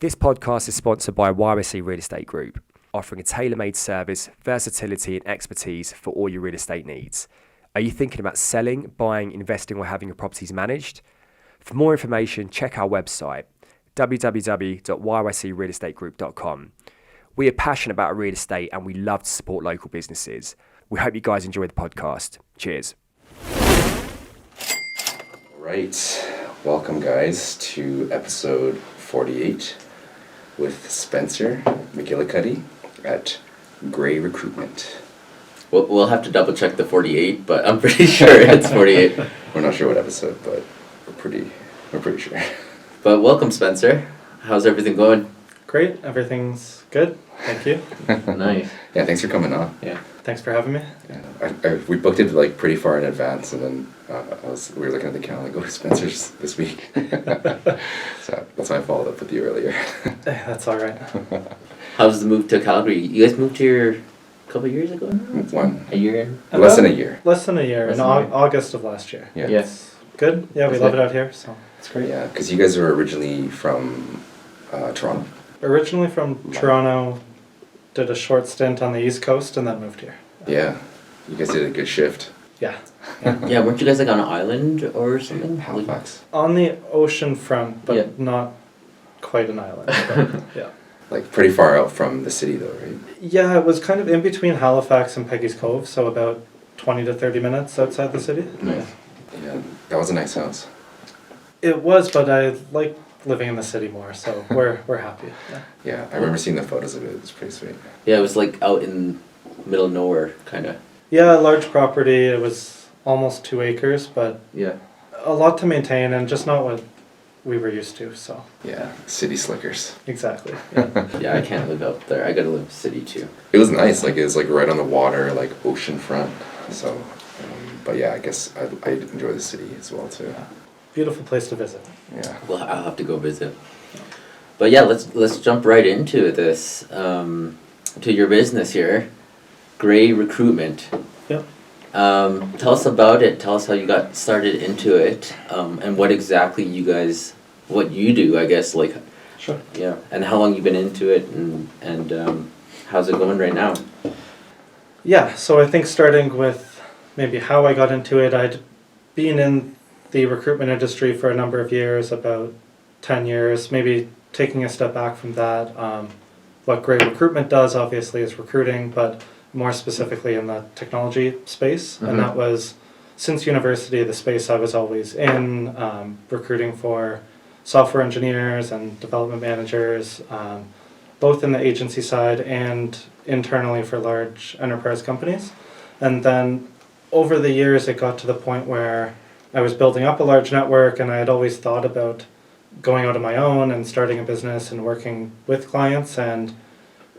This podcast is sponsored by YRC Real Estate Group, offering a tailor-made service, versatility and expertise for all your real estate needs. Are you thinking about selling, buying, investing or having your properties managed? For more information, check our website, www.yrcrealestategroup.com. We are passionate about real estate and we love to support local businesses. We hope you guys enjoy the podcast. Cheers. All right. Welcome, guys, to episode 48 with Spencer McGillicuddy at Grey Recruitment. We'll have to double check the 48, but I'm pretty sure it's 48. We're not sure what episode, but we're pretty sure. But welcome, Spencer. How's everything going? Great, everything's good. Thank you. Nice. Yeah, thanks for coming on. Yeah. Thanks for having me. Yeah, we booked it like pretty far in advance, and then we were looking at the calendar, like, Spencer's this week. So that's why I followed up with you earlier. That's all right. How's the move to Calgary? You guys moved here a couple of years ago? A year? Less than a year. Less than a year, in August of last year. Yeah. Yes. Good. Yeah, we love it out here, so it's great. Yeah, because you guys were originally from Toronto. Originally from Toronto, did a short stint on the East Coast, and then moved here. Yeah, you guys did a good shift. Yeah. Yeah, weren't you guys like on an island or something? Halifax. On the ocean front, but Yeah. not quite an island. But, yeah. Like pretty far out from the city though, right? Yeah, it was kind of in between Halifax and Peggy's Cove, so about 20 to 30 minutes outside the city. Nice. Yeah, that was a nice house. It was, but I like living in the city more, so we're happy. Yeah. Yeah, I remember seeing the photos of it. It was pretty sweet. Yeah, it was like out in middle of nowhere, kind of. Yeah, large property. It was almost 2 acres, but Yeah. a lot to maintain and just not what we were used to, so. Yeah, city slickers. Exactly. Yeah. Yeah, I can't live out there. I gotta live city too. It was nice. Like it was like right on the water, like ocean front. So, but yeah, I guess I enjoy the city as well too. Yeah. Beautiful place to visit. Yeah. Well, I'll have to go visit. But yeah, let's jump right into this, to your business here, Grey Recruitment. Yep. Tell us about it. Tell us how you got started into it, and what exactly what you do, I guess, like. Sure. Yeah, and how long you've been into it, and how's it going right now? Yeah, so I think starting with maybe how I got into it, I'd been in the recruitment industry for a number of years, about 10 years, maybe taking a step back from that. What Grey Recruitment does, obviously, is recruiting, but more specifically in the technology space. Mm-hmm. And that was, since university, the space I was always in, recruiting for software engineers and development managers, both in the agency side and internally for large enterprise companies. And then over the years, it got to the point where I was building up a large network, and I had always thought about going out on my own and starting a business and working with clients. And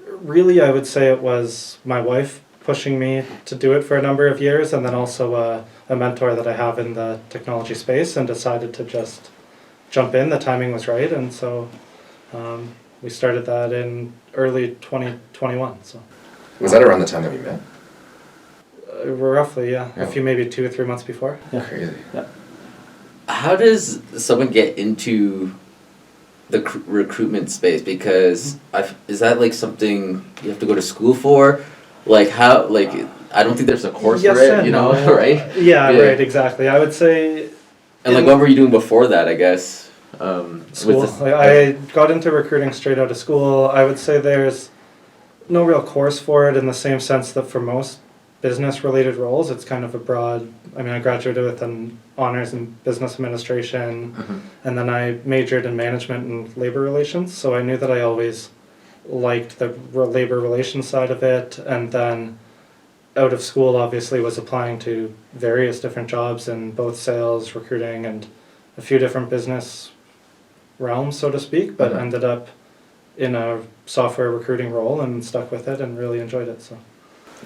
really, I would say it was my wife pushing me to do it for a number of years, and then also a mentor that I have in the technology space, and decided to just jump in. The timing was right, and so we started that in early 2021. So Was that around the time that we met? roughly, yeah. Yeah. A few, maybe 2 or 3 months before. Yeah. Crazy. Yeah. How does someone get into the recruitment space? Because is that like something you have to go to school for? Like how? Like I don't think there's a course Yes for it. and You know, no. right? Yeah, right. Exactly. I would say. And like, what were you doing before that? I guess. School. I got into recruiting straight out of school. I would say there's no real course for it in the same sense that for most business-related roles, it's kind of a broad. I mean, I graduated with an honors in business administration, and then I majored in management and labor relations. So I knew that I always liked the labor relations side of it, and then out of school, obviously, was applying to various different jobs in both sales, recruiting, and a few different business realms, so to speak, but ended up in a software recruiting role and stuck with it and really enjoyed it. So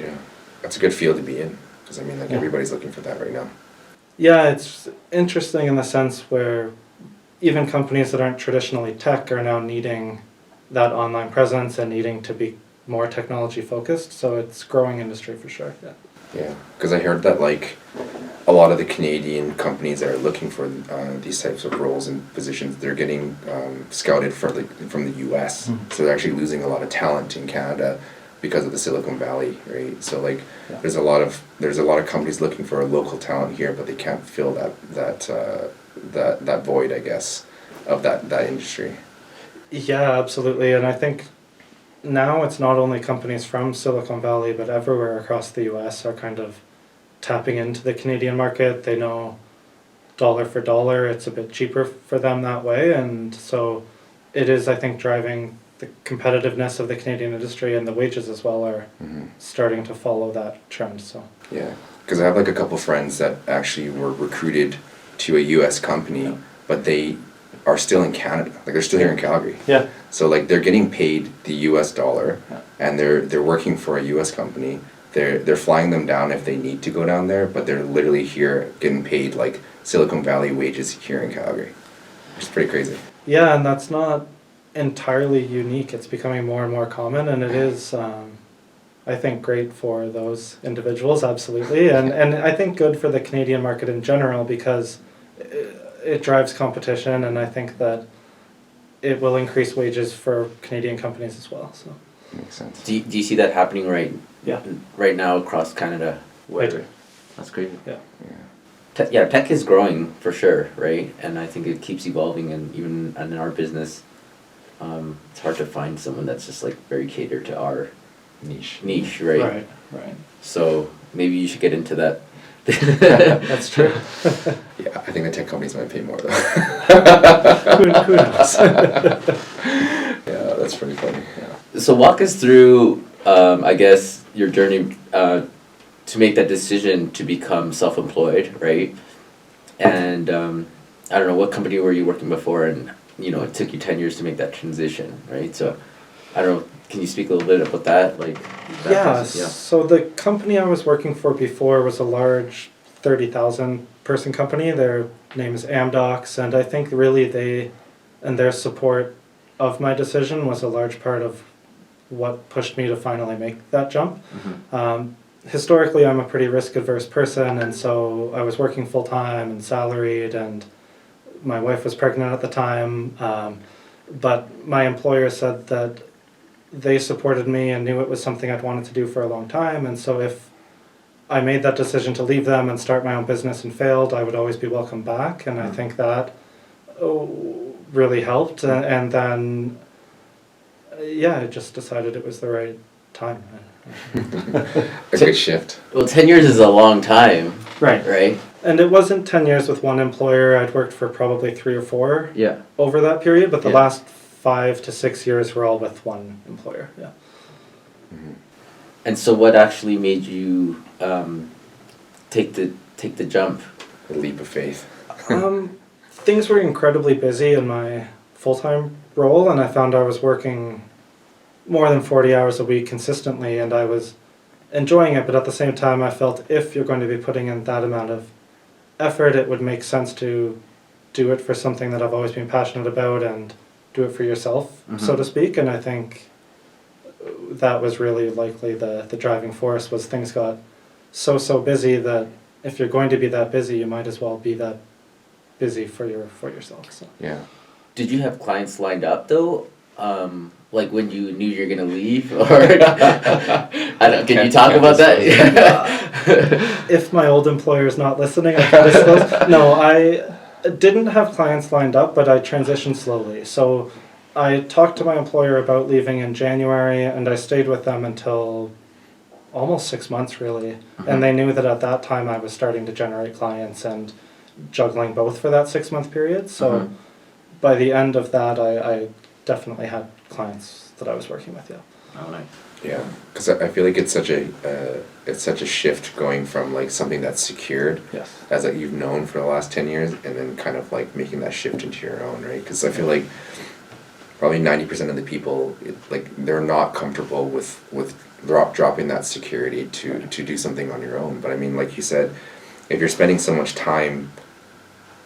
Yeah, that's a good field to be in, because I mean, like everybody's looking for that right now. yeah, it's interesting in the sense where even companies that aren't traditionally tech are now needing that online presence and needing to be more technology focused, so it's growing industry for sure. Yeah. Yeah, because I heard that like a lot of the Canadian companies that are looking for these types of roles and positions, they're getting scouted from the U.S. So they're actually losing a lot of talent in Canada because of the Silicon Valley, right? So like there's a lot of companies looking for a local talent here, but they can't fill that void, I guess, of that industry. Yeah, absolutely. And I think now it's not only companies from Silicon Valley, but everywhere across the US are kind of tapping into the Canadian market. They know dollar for dollar, it's a bit cheaper for them that way. And so it is, I think, driving the competitiveness of the Canadian industry, and the wages as well are starting to follow that trend. So Yeah, because I have like a couple friends that actually were recruited to a U.S. company, but they are still in Canada. Like they're still here in Calgary. yeah, So like they're getting paid the U.S. dollar, and they're working for a U.S. company. They're flying them down if they need to go down there, but they're literally here getting paid like Silicon Valley wages here in Calgary. It's pretty crazy. yeah, and that's not entirely unique. It's becoming more and more common, and it is, I think, great for those individuals, absolutely, and I think good for the Canadian market in general, because it drives competition, and I think that it will increase wages for Canadian companies as well. So Makes sense. Do you see that happening yeah, right now across Canada? I do. That's great. Yeah. Yeah. Tech is growing for sure, right? And I think it keeps evolving, and even in our business, it's hard to find someone that's just like very catered to our niche, right? Right. So maybe you should get into that. That's true. Yeah, I think the tech companies might pay more though. Who knows? Yeah, that's pretty funny. Yeah. So walk us through, I guess, your journey to make that decision to become self-employed, right? And I don't know, what company were you working before, and it took you 10 years to make that transition, right? So I don't know, can you speak a little bit about that? Like that Yeah, process? so the company I was working for before was a large 30,000 person company. Their name is Amdocs, and I think really their support of my decision was a large part of what pushed me to finally make that jump. Historically, I'm a pretty risk-averse person, and so I was working full-time and salaried, and my wife was pregnant at the time, but my employer said that they supported me and knew it was something I'd wanted to do for a long time, and so if I made that decision to leave them and start my own business and failed, I would always be welcome back, and I think that really helped, and then I just decided it was the right time. A good shift. Well, 10 years is a long time, right? And it wasn't 10 years with one employer. I'd worked for probably 3 or 4 Yeah. over that period, but the Yeah. last 5 to 6 years were all with one employer. Yeah. And so what actually made you take the jump? A leap of faith. Things were incredibly busy in my full-time role, and I found I was working more than 40 hours a week consistently, and I was enjoying it, but at the same time I felt if you're going to be putting in that amount of effort, it would make sense to do it for something that I've always been passionate about and do it for yourself, so to speak. And I think that was really likely the driving force. Was things got so busy that if you're going to be that busy, you might as well be that busy for yourself. So. Yeah. Did you have clients lined up though? Like when you knew you're gonna leave, or I don't know. Can you talk about that? If my old employer is not listening, I can disclose. No, I didn't have clients lined up, but I transitioned slowly. So I talked to my employer about leaving in January, and I stayed with them until almost 6 months, really. And they knew that at that time I was starting to generate clients and juggling both for that 6-month period. So by the end of that, I definitely had clients that I was working with. Yeah. Oh, nice. Yeah, because I feel like it's such a shift going from like something that's secured, Yes. as like you've known for the last 10 years, and then kind of like making that shift into your own, right? Because I feel like probably 90% of the people, they're not comfortable with dropping that security to do something on your own. But I mean, like you said, if you're spending so much time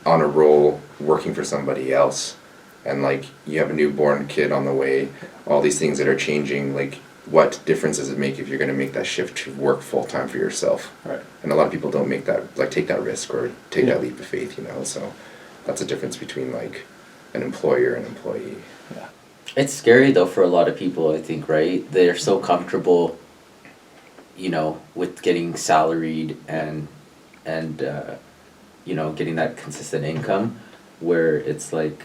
on a role working for somebody else, and like you have a newborn kid on the way, all these things that are changing, like what difference does it make if you're going to make that shift to work full time for yourself? Right. And a lot of people don't make that, like, take that risk or take Yeah. that leap of faith, you know. So that's a difference between like an employer and employee. Yeah. It's scary though for a lot of people, I think, right? They're so comfortable, you know, with getting salaried and you know, getting that consistent income, where it's like,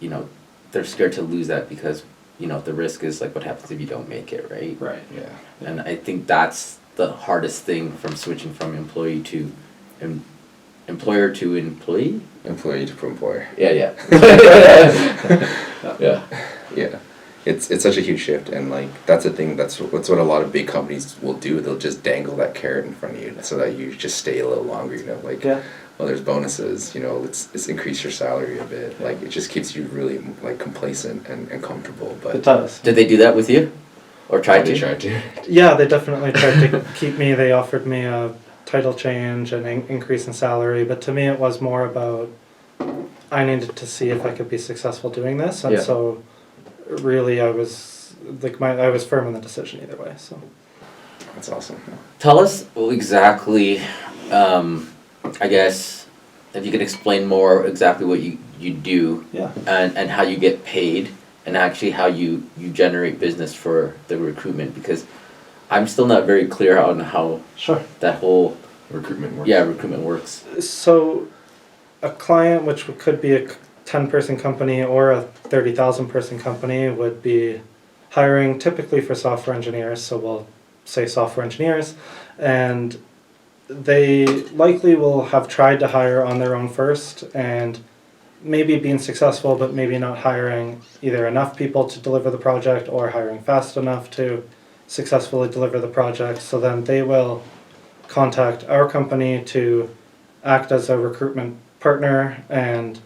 you know, they're scared to lose that because, you know, the risk is like what happens if you don't make it, right? Right. Yeah. And I think that's the hardest thing from switching from employee to employer to employee. Employee to employer. Yeah. Yeah. Yeah, it's such a huge shift, and like that's the thing. That's what a lot of big companies will do. They'll just dangle that carrot in front of you so that you just stay a little longer. You know, like, Yeah. well, there's bonuses. You know, let's increase your salary a bit. Like, it just keeps you really like complacent and comfortable. But It does. Did they do that with you, or tried they to? tried to. Yeah, they definitely tried to keep me. They offered me a title change and increase in salary, but to me it was more about I needed to see if I could be successful doing this, and Yeah. so really I was like I was firm in the decision either way. So That's awesome. Tell us exactly, I guess, if you could explain more exactly what you do yeah, and how you get paid and actually how you generate business for the recruitment, because I'm still not very clear on how sure. that whole Recruitment works. recruitment works. So a client, which could be a 10-person company or a 30,000 person company, would be hiring typically for software engineers. So we'll say software engineers, and they likely will have tried to hire on their own first and maybe being successful, but maybe not hiring either enough people to deliver the project or hiring fast enough to successfully deliver the project. So then they will contact our company to act as a recruitment partner and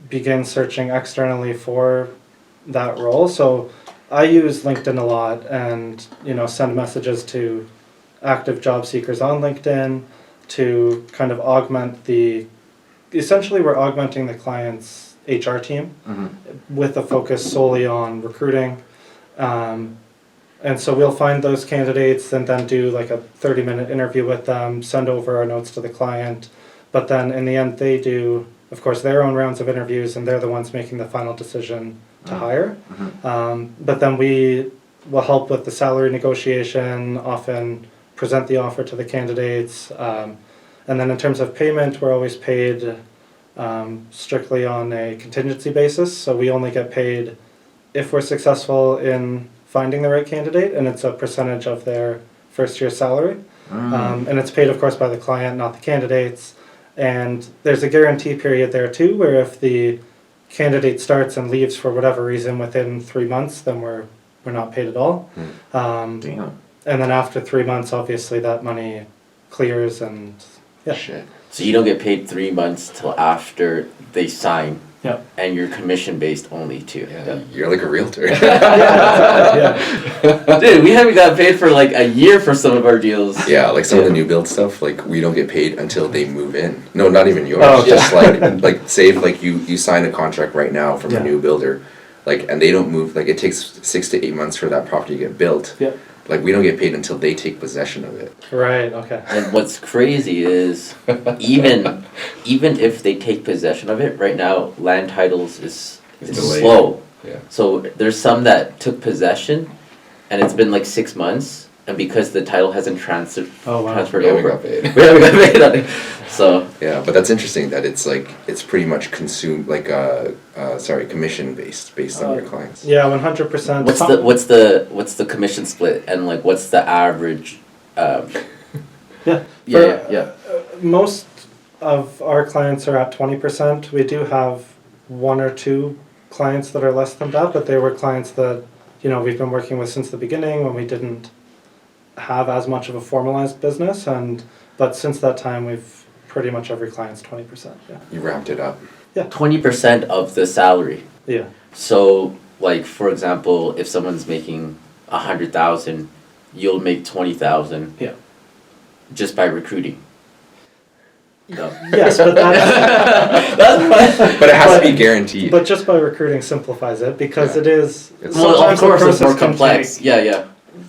begin searching externally for that role. So I use LinkedIn a lot, and send messages to active job seekers on LinkedIn to kind of essentially we're augmenting the client's HR team with a focus solely on recruiting. And so we'll find those candidates and then do like a 30-minute interview with them, send over our notes to the client. But then in the end, they do, of course, their own rounds of interviews, and they're the ones making the final decision to hire. But then we will help with the salary negotiation, often present the offer to the candidates. And then in terms of payment, we're always paid strictly on a contingency basis. So we only get paid if we're successful in finding the right candidate, and it's a percentage of their first year salary. And it's paid, of course, by the client, not the candidates. And there's a guarantee period there too, where if the candidate starts and leaves for whatever reason within 3 months, then we're not paid at all. Damn. And then after 3 months, obviously that money clears, and yeah. Shit. So you don't get paid 3 months till after they sign, Yeah. and you're commission based only too. Yeah, you're like a realtor. Yeah. Dude, we haven't got paid for like a year for some of our deals. Yeah, like some of the new build stuff, like we don't get paid until they move in. No, not even yours. Oh, okay. Just like say if like you sign a contract right now from a new builder, like, and they don't move, like it takes 6 to 8 months for that property to get built. Yeah. Like we don't get paid until they take possession of it. Right, okay. And what's crazy is even if they take possession of it, right now land titles is delayed. slow. Yeah. So there's some that took possession and it's been like 6 months, and because the title hasn't transferred We haven't over. got paid. We haven't got paid on it. So Yeah, but that's interesting that it's like it's pretty much consumed like commission based on your clients. Yeah, 100%. what's the commission split, and like what's the average Yeah. yeah. Most of our clients are at 20%. We do have 1 or 2 clients that are less than that, but they were clients that we've been working with since the beginning when we didn't have as much of a formalized business, but since that time we've pretty much every client's 20%. Yeah. You ramped it up. 20% of the salary. Yeah. So, like, for example, if someone's making 100,000, you'll make 20,000. Yeah. Just by recruiting. No. Yes, but that's, That's But it has to be guaranteed. but just by recruiting simplifies it because Yeah. it is. It's- well, of sometimes the course, it's more process can complex. take- Yeah.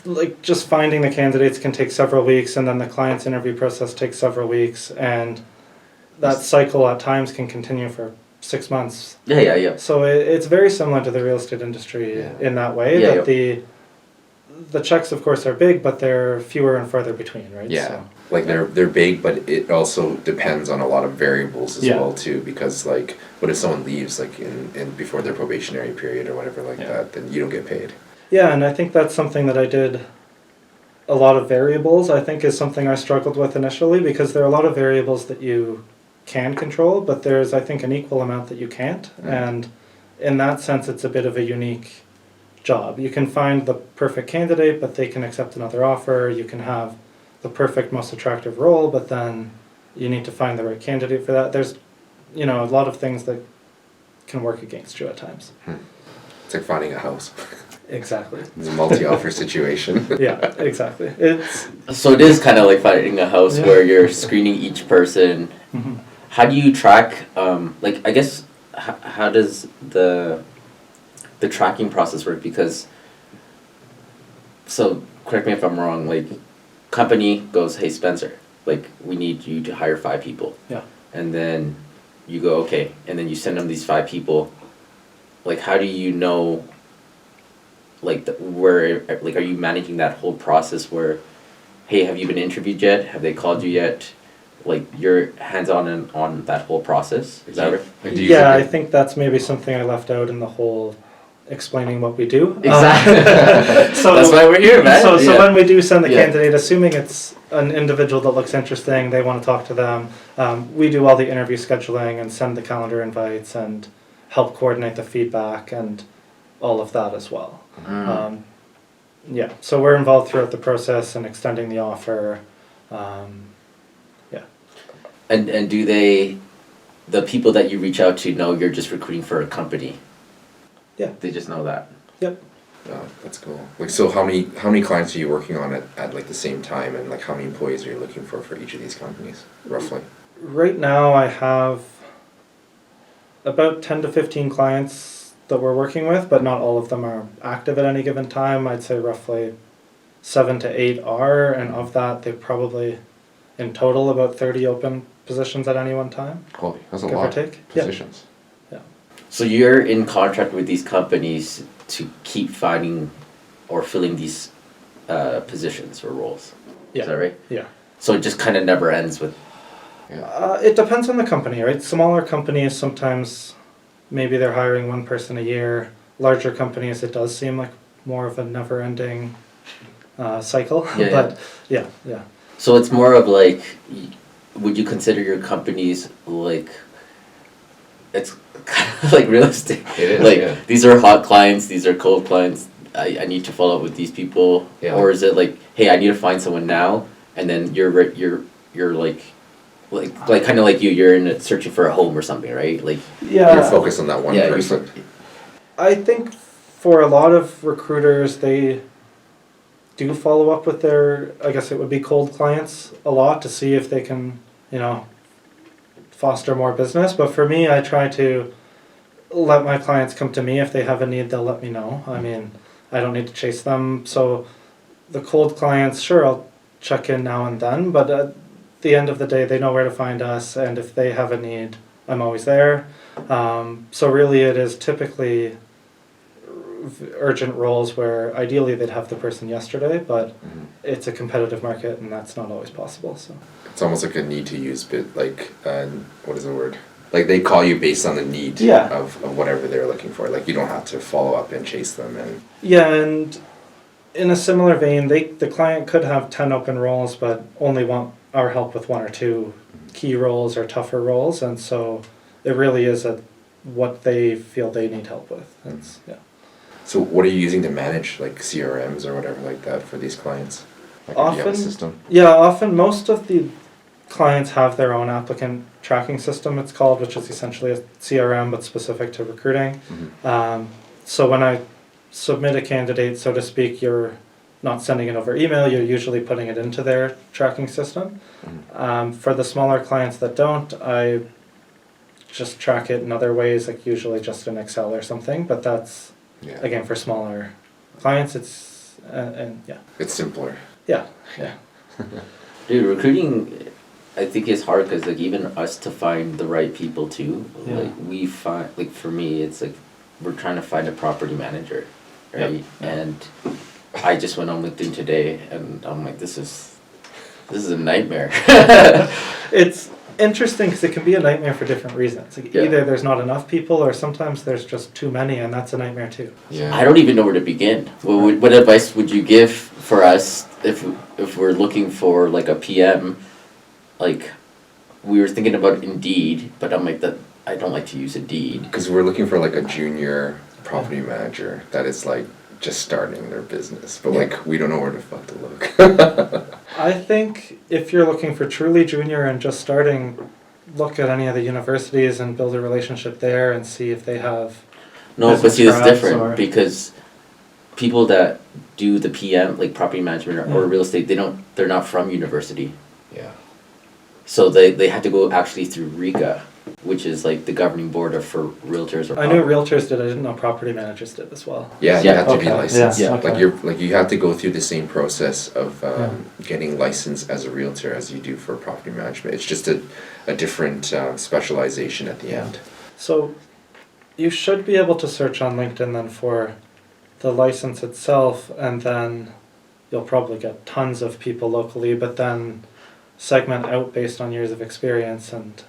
like just finding the candidates can take several weeks, and then the client's interview process takes several weeks, and that cycle at times can continue for 6 months. Yeah. So it's very similar to the real estate industry Yeah. in that way. Yeah, That the checks, of course, are big, but they're fewer and further between, right? Yeah, So, like they're big, but it also depends on a lot of variables as Yeah. well too. Because like, what if someone leaves like in before their probationary period or whatever like Yeah. that? Then you don't get paid. yeah, and I think that's something that I did. A lot of variables, I think, is something I struggled with initially because there are a lot of variables that you can control, but there's, I think, an equal amount that you can't. And in that sense, it's a bit of a unique job. You can find the perfect candidate, but they can accept another offer. You can have the perfect, most attractive role, but then you need to find the right candidate for that. There's, a lot of things that can work against you at times. It's like finding a house. Exactly. It's a multi-offer situation. Yeah, exactly. It's So it is kind of like finding a house Yeah. where you're screening each person. How do you track? I guess how does the tracking process work? Because so correct me if I'm wrong. Like, company goes, hey Spencer, like we need you to hire 5 people. Yeah. And then you go, okay, and then you send them these 5 people. Like, how do you know? Like, are you managing that whole process where, hey, have you been interviewed yet? Have they called you yet? Like, you're hands-on on that whole process. Is that right? Like, do you yeah, I think think that's maybe something I left out in the whole explaining what we do. Exactly. So That's why we're here, man. So Yeah. when we do send the Yeah. candidate, assuming it's an individual that looks interesting, they want to talk to them, we do all the interview scheduling and send the calendar invites and help coordinate the feedback and all of that as well. Yeah, so we're involved throughout the process and extending the offer. Yeah. And do the people that you reach out to know you're just recruiting for a company? Yeah. They just know that. Yep. Oh, that's cool. Like, so how many clients are you working on at like the same time, and like how many employees are you looking for each of these companies, roughly? Right now I have about 10 to 15 clients that we're working with, but not all of them are active at any given time. I'd say roughly 7 to 8 are, and of that they probably in total about 30 open positions at any one time. Holy, that's a Give or lot take. of Yeah. positions. So you're in contract with these companies to keep finding or filling these positions or roles. Yeah. Is that right? Yeah. So it just kind of never ends with. It depends on the company, right? Smaller companies, sometimes maybe they're hiring one person a year. Larger companies, it does seem like more of a never-ending cycle. Yeah, But yeah. So it's more of like, would you consider your companies like, it's kind of like real estate? It is, Like, yeah. these are hot clients, these are cold clients, I need to follow up with these people? Yeah. Or is it like, hey, I need to find someone now, and then you're like kind of like you're in a, searching for a home or something, right? Like, Yeah. You're focused on that one yeah, person. I think for a lot of recruiters, they do follow up with their, I guess it would be cold clients a lot to see if they can, foster more business. But for me, I try to let my clients come to me. If they have a need, they'll let me know. I mean, I don't need to chase them. So the cold clients, sure, I'll check in now and then, but at the end of the day, they know where to find us. And if they have a need, I'm always there. So really it is typically urgent roles where ideally they'd have the person yesterday, but it's a competitive market and that's not always possible. So It's almost like a need to use bit, like, what is the word? Like they call you based on the need Yeah. of whatever they're looking for. Like you don't have to follow up and chase them. And yeah, and in a similar vein, the client could have 10 open roles but only want our help with 1 or 2 key roles or tougher roles, and so it really is what they feel they need help with. Yeah. so what are you using to manage, like CRMs or whatever like that for these clients? Like, do you have a Often, system? yeah, often most of the clients have their own applicant tracking system, it's called, which is essentially a CRM but specific to recruiting. So when I submit a candidate, so to speak, you're not sending it over email, you're usually putting it into their tracking system. For the smaller clients that don't, I just track it in other ways, like usually just in Excel or something, but that's, Yeah. again, for smaller clients, it's, and yeah. It's simpler. Yeah. Dude, recruiting, I think is hard because like even us to find the right people too. Yeah. Like we find, like for me, it's like we're trying to find a property manager, right? Yep. And I just went on LinkedIn today, and I'm like, this is a nightmare. It's interesting because it can be a nightmare for different reasons. Like Yeah. either there's not enough people, or sometimes there's just too many, and that's a nightmare too. Yeah. I don't even know where to begin. What advice would you give for us if we're looking for like a PM? Like, we were thinking about Indeed, but I'm like, that I don't like to use Indeed. Because we're looking for like a junior property manager that is like just starting their business, but like we don't know where the fuck to look. I think if you're looking for truly junior and just starting, look at any of the universities and build a relationship there and see if they have. No, but business see, it's grads different or- because people that do the PM, like property management or Yeah. real estate, they're not from university. Yeah. So they had to go actually through RECA, which is like the governing board for realtors. Or I knew realtors did. I didn't know property managers did as well. Yeah, you Yeah. have to be Okay. licensed. Yeah. Okay. Like you have to go through the same process of getting licensed as a realtor as you do for property management. It's just a different specialization at the end. So you should be able to search on LinkedIn then for the license itself, and then you'll probably get tons of people locally, but then segment out based on years of experience and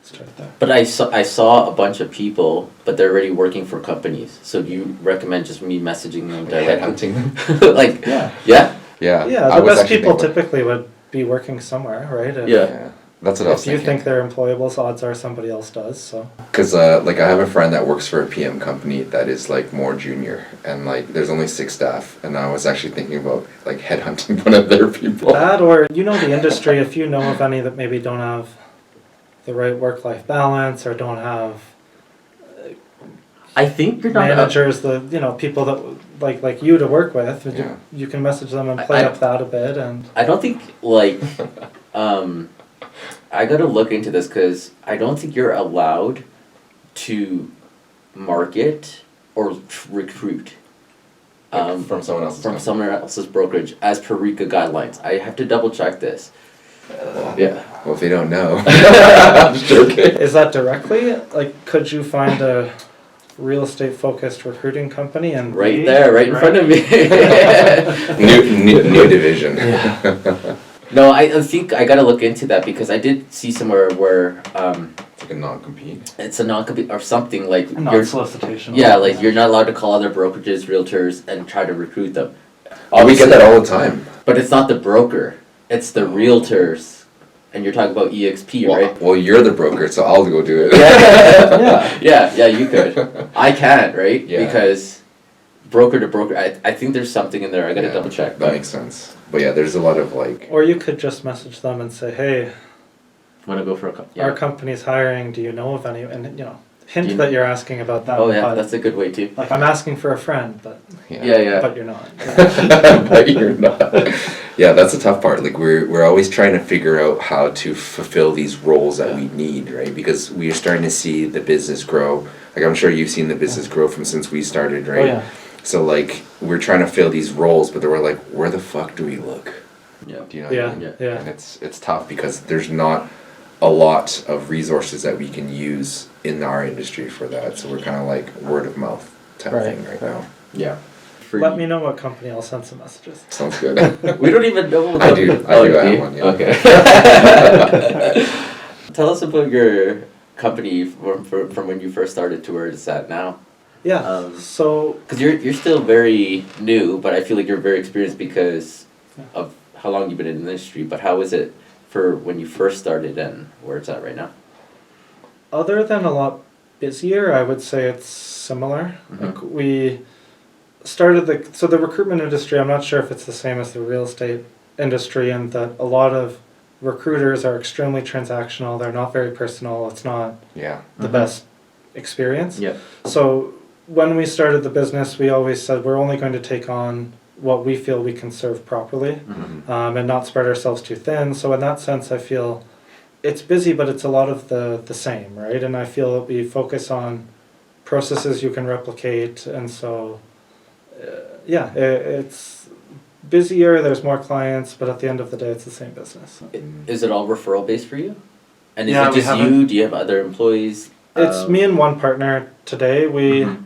start there. But I saw a bunch of people, but they're already working for companies. So do you recommend just me messaging them directly? Headhunting them. Like, Yeah. yeah, Yeah. Yeah, I the was best actually people thinking typically would be working somewhere, right? If, Yeah. Yeah. That's what I was If you thinking. think they're employable, so odds are somebody else does, so. Because like I have a friend that works for a PM company that is like more junior, and like there's only 6 staff, and I was actually thinking about like headhunting one of their people. That, or you know the industry, if you know of any that maybe don't have the right work-life balance or don't have I think you're not. managers, the people that like you to work with, Yeah. you can message them and play I- up that a bit, and I don't think like, I gotta look into this because I don't think you're allowed to market or recruit. From someone else's from company. someone else's brokerage as per RECA guidelines. I have to double check this. Yeah. Well, if they don't know, I'm just joking. is that directly like could you find a real estate focused recruiting company and Right there, right in front of me. New division. No, I think I gotta look into that because I did see somewhere where It's like a non-compete. it's a non-compete or something like non-solicitation. yeah, like you're not allowed to call other brokerages, realtors, and try to recruit them. Oh, we get that all the time. But it's not the broker; it's the realtors, and you're talking about EXP, right? Well, you're the broker, so I'll go do it. Yeah, you could. I can't, right? Yeah. Because broker to broker, I think there's something in there. I gotta Yeah, double check. That makes sense. But yeah, there's a lot of like. Or you could just message them and say, hey, Want to go for a couple? our company's hiring, do you know of any, and hint Do you- that you're asking about that. Oh yeah, but, that's a good way too. like I'm asking for a friend, but Yeah. but you're not. But you're not. Yeah, that's the tough part. Like we're always trying to figure out how to fulfill these roles that we need, right? Because we are starting to see the business grow. Like I'm sure you've seen the business grow from since we started, right? Oh yeah. So like we're trying to fill these roles, but then we're like, where the fuck do we look? Yeah. Do you know what I Yeah, mean? yeah. And it's tough because there's not a lot of resources that we can use in our industry for that. So we're kind of like word of mouth type of thing right now. Yeah. Let me know what company, I'll send some messages. Sounds good. We don't even know. I do. I have one. Yeah. Okay. Tell us about your company from when you first started to where it's at now. Yeah. So Because you're still very new, but I feel like you're very experienced because of how long you've been in the industry. But how is it for when you first started and where it's at right now? other than a lot busier, I would say it's similar. Mhm. Like we started the recruitment industry, I'm not sure if it's the same as the real estate industry, and that a lot of recruiters are extremely transactional, they're not very personal, it's not Yeah. the Mhm. best experience. Yeah. So when we started the business, we always said we're only going to take on what we feel we can serve properly, Mm-hmm. and not spread ourselves too thin. So in that sense, I feel it's busy, but it's a lot of the same, right? And I feel we focus on processes you can replicate, and so it's busier. There's more clients, but at the end of the day, it's the same business. Is it all referral based for you? And is Yeah, it we just haven't- you? Do you have other employees? It's me and one partner today. We Mhm.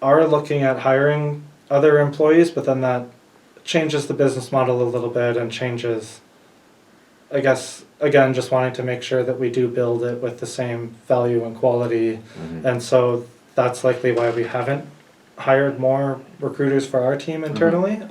are looking at hiring other employees, but then that changes the business model a little bit and changes, I guess, again, just wanting to make sure that we do build it with the same value and quality. Mhm. And so that's likely why we haven't hired more recruiters for our team internally.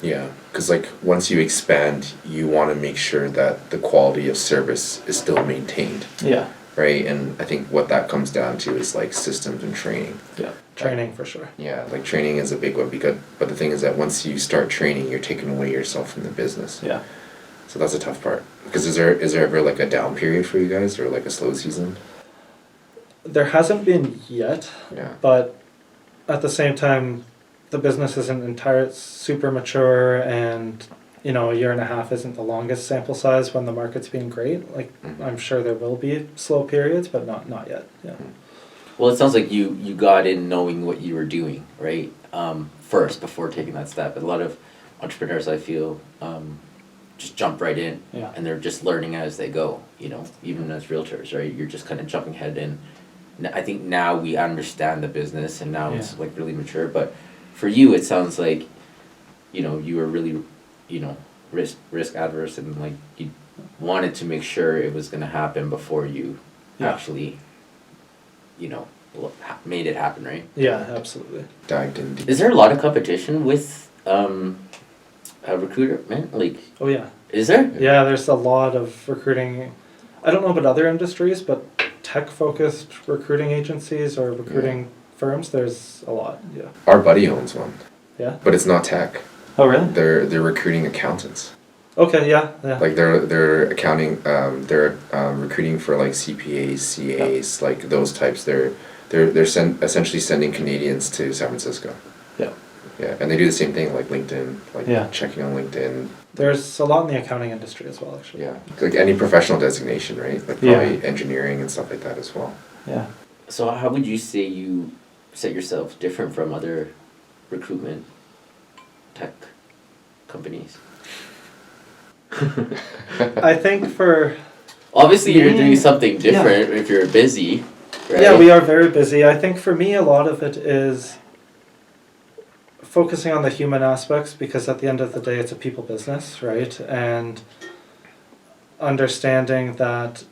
Yeah, because like once you expand, you want to make sure that the quality of service is still maintained, Yeah. right? And I think what that comes down to is like systems and training. Yeah. Training for sure. Yeah, like training is a big one because, but the thing is that once you start training, you're taking away yourself from the business. Yeah. So that's a tough part. Because is there ever like a down period for you guys or like a slow season? There hasn't been yet, Yeah. but at the same time, the business isn't entirely super mature, and a year and a half isn't the longest sample size when the market's been great. Like Mhm. I'm sure there will be slow periods, but not yet. Yeah. Well, it sounds like you got in knowing what you were doing, right? First, before taking that step. A lot of entrepreneurs, I feel, just jump right in, Yeah. and they're just learning as they go. Even as realtors, right? You're just kind of jumping head in. I think now we understand the business, and now it's like really mature. But for you, it sounds like, you were really, risk adverse, and like you wanted to make sure it was going to happen before you actually, made it happen, right? Yeah, absolutely. Dived in deep. Is there a lot of competition with recruitment? Like, Oh yeah. is there? Yeah, there's a lot of recruiting. I don't know about other industries, but tech-focused recruiting agencies or recruiting firms, there's a lot. Yeah. Our buddy owns one, Yeah. but it's not tech. Oh really? They're recruiting accountants. Okay. Yeah. Yeah. Like they're accounting. They're recruiting for like CPAs, CAs, like those types. They're essentially sending Canadians to San Francisco. Yeah. Yeah, and they do the same thing like LinkedIn, like Yeah. checking on LinkedIn. There's a lot in the accounting industry as well, actually. Yeah, like any professional designation, right? Like probably engineering and stuff like that as well. Yeah. So how would you say you set yourself different from other recruitment tech companies? I think for Obviously, you're Me- doing something different if you're busy, right? yeah, we are very busy. I think for me, a lot of it is focusing on the human aspects, because at the end of the day, it's a people business, right? And understanding that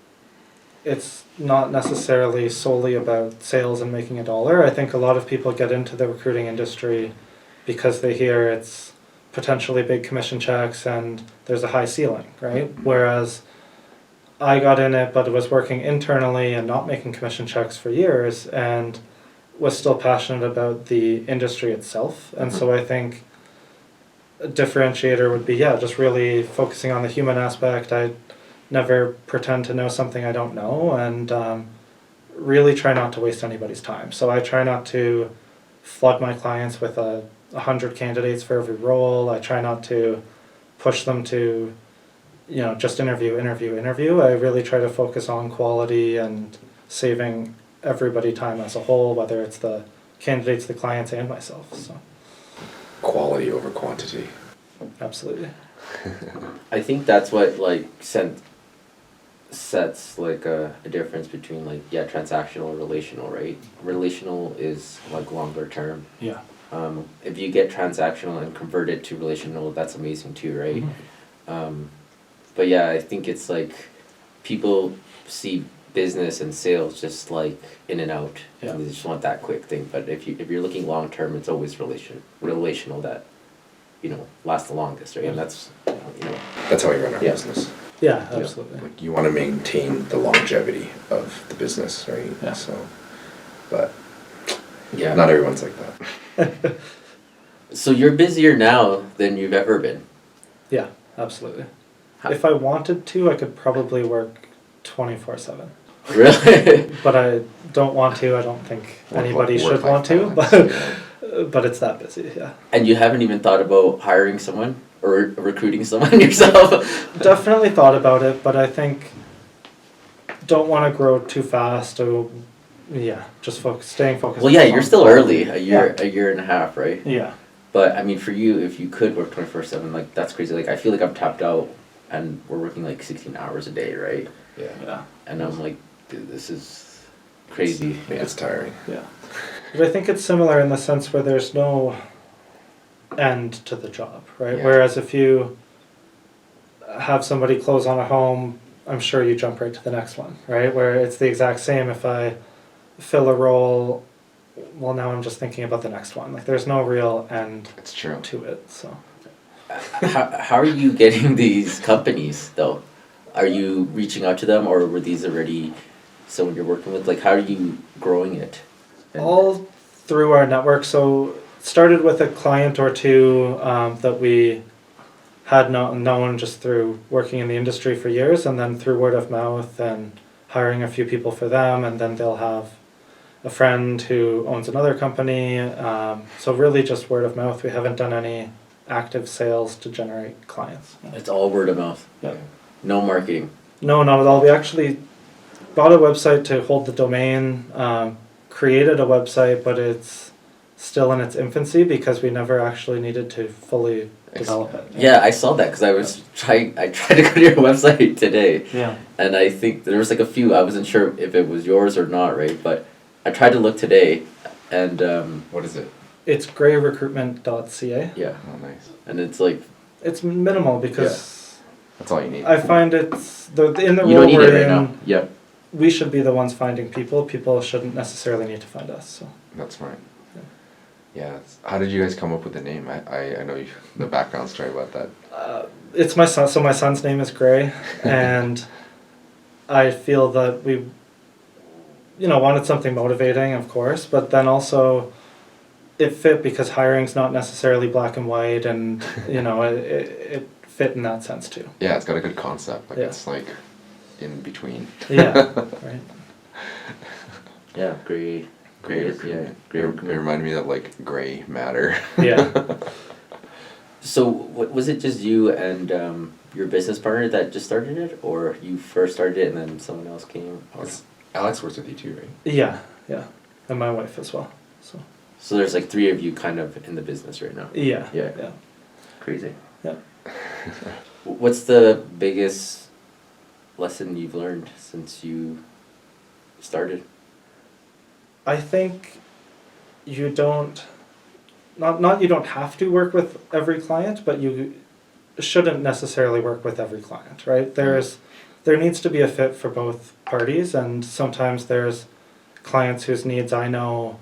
it's not necessarily solely about sales and making a dollar. I think a lot of people get into the recruiting industry because they hear it's potentially big commission checks and there's a high ceiling, right? Whereas I got in it, but was working internally and not making commission checks for years, and was still passionate about the industry itself. And so I think a differentiator would be, just really focusing on the human aspect. I never pretend to know something I don't know, and really try not to waste anybody's time. So I try not to flood my clients with 100 candidates for every role. I try not to push them to, just interview. I really try to focus on quality and saving everybody time as a whole, whether it's the candidates, the clients, and myself. So Quality over quantity. absolutely. I think that's what like sets like a difference between like transactional and relational, right? Relational is like longer term. Yeah. If you get transactional and convert it to relational, that's amazing too, right? But yeah, I think it's like people see business and sales just like in and out. Yeah. They just want that quick thing. But if you're looking long term, it's always relational that lasts the longest, right? And that's That's how we run our Yeah. business. Yeah, absolutely. Like you want to maintain the longevity of the business, right? Yeah. So, but yeah. not everyone's like that. So you're busier now than you've ever been. Yeah, absolutely. If I wanted to, I could probably work 24/7. Really? But I don't want to. I don't think anybody should Work-life want to. balance, But yeah. but it's that busy, yeah. And you haven't even thought about hiring someone or recruiting someone yourself? Definitely thought about it, but I think don't want to grow too fast. Or, yeah, just staying focused. Well, yeah, you're on still quality. early, a year and a half, right? Yeah. But I mean, for you, if you could work 24/7, like that's crazy. Like I feel like I'm tapped out, and we're working like 16 hours a day, right? Yeah. Yeah. And I'm like, dude, this is crazy. It's tiring. Yeah. But I think it's similar in the sense where there's no end to the job, right? Yeah. Whereas if you have somebody close on a home, I'm sure you jump right to the next one, right? Where it's the exact same. If I fill a role, well, now I'm just thinking about the next one. Like there's no real end It's true. to it. So How are you getting these companies though? Are you reaching out to them, or were these already someone you're working with? Like, how are you growing it? And- all through our network. So started with a client or two that we had not known just through working in the industry for years, and then through word of mouth and hiring a few people for them, and then they'll have a friend who owns another company. So really just word of mouth. We haven't done any active sales to generate clients. It's all word of mouth. Yep. No marketing. No, not at all. We actually bought a website to hold the domain, created a website, but it's still in its infancy because we never actually needed to fully develop it. Yeah, I saw that because I tried to go to your website today, Yeah. and I think there was like a few. I wasn't sure if it was yours or not, right? But I tried to look today, and What is it? It's greyrecruitment.ca. yeah, Oh, nice. and it's like It's minimal because That's all you need. I find it's in the you role don't need we're it right in. now. Yeah. We should be the ones finding people. People shouldn't necessarily need to find us. So That's smart. Yeah. How did you guys come up with the name? I know the background story about that. it's my son. So my son's name is Gray, and I feel that we, wanted something motivating, of course, but then also it fit because hiring's not necessarily black and white, and it fit in that sense too. Yeah, it's got a good concept. Like Yeah. it's like in between. Yeah, right. Yeah, great. Grey Yeah, Recruitment. Grey It Recruitment. reminded me of like gray matter. Yeah. So, was it just you and your business partner that just started it, or you first started it and then someone else came? Or? Alex works with you too, right? Yeah, and my wife as well. So there's like three of you kind of in the business right now. Yeah. Yeah. Yeah. Crazy. Yeah. What's the biggest lesson you've learned since you started? I think you don't, not you don't have to work with every client, but you shouldn't necessarily work with every client, right? There needs to be a fit for both parties, and sometimes there's clients whose needs I know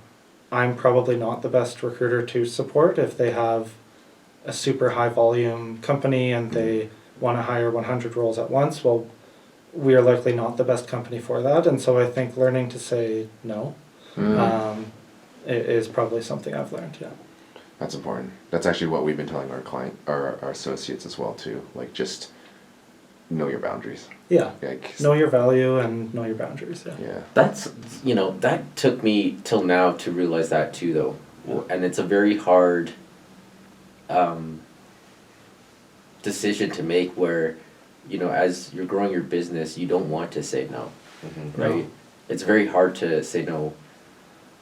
I'm probably not the best recruiter to support if they have a super high volume company and they want to hire 100 roles at once. Well, we are likely not the best company for that, and so I think learning to say no is probably something I've learned. Yeah. That's important. That's actually what we've been telling our associates as well too. Like just know your boundaries. Yeah. Like Know your value and know your boundaries. Yeah. yeah. That's, that took me till now to realize that too, though. And it's a very hard decision to make where, as you're growing your business, you don't want to say no, Mm-hmm. right? No. It's very hard to say no,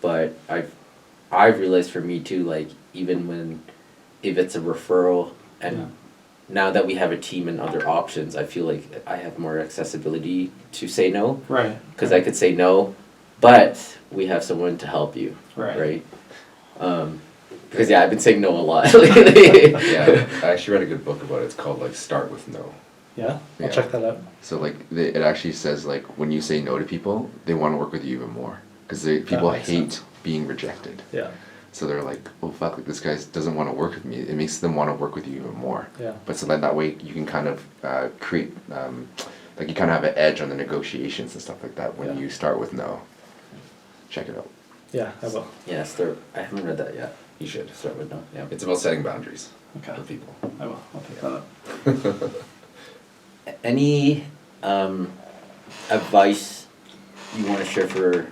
but I've realized for me too, like, even if it's a referral, and Yeah. now that we have a team and other options, I feel like I have more accessibility to say no. Right. Because I could say no, but we have someone to help you, Right. right? Because I've been saying no a lot lately. Yeah. I actually read a good book about it. It's called like Start with No. Yeah. I'll Yeah. check that out. So like it actually says like when you say no to people, they want to work with you even more because people makes hate sense. being rejected. Yeah. So they're like, oh fuck, like this guy doesn't want to work with me. It makes them want to work with you even more. Yeah. But so then that way you can kind of create, like you kind of have an edge on the negotiations and stuff like that when Yeah. you start with no. Check it out. Yeah, I will. Yeah, I haven't read that yet. You should. Start with no. Yeah. It's about setting boundaries Okay. with people. I will. I'll pick that up. Any advice you want to share for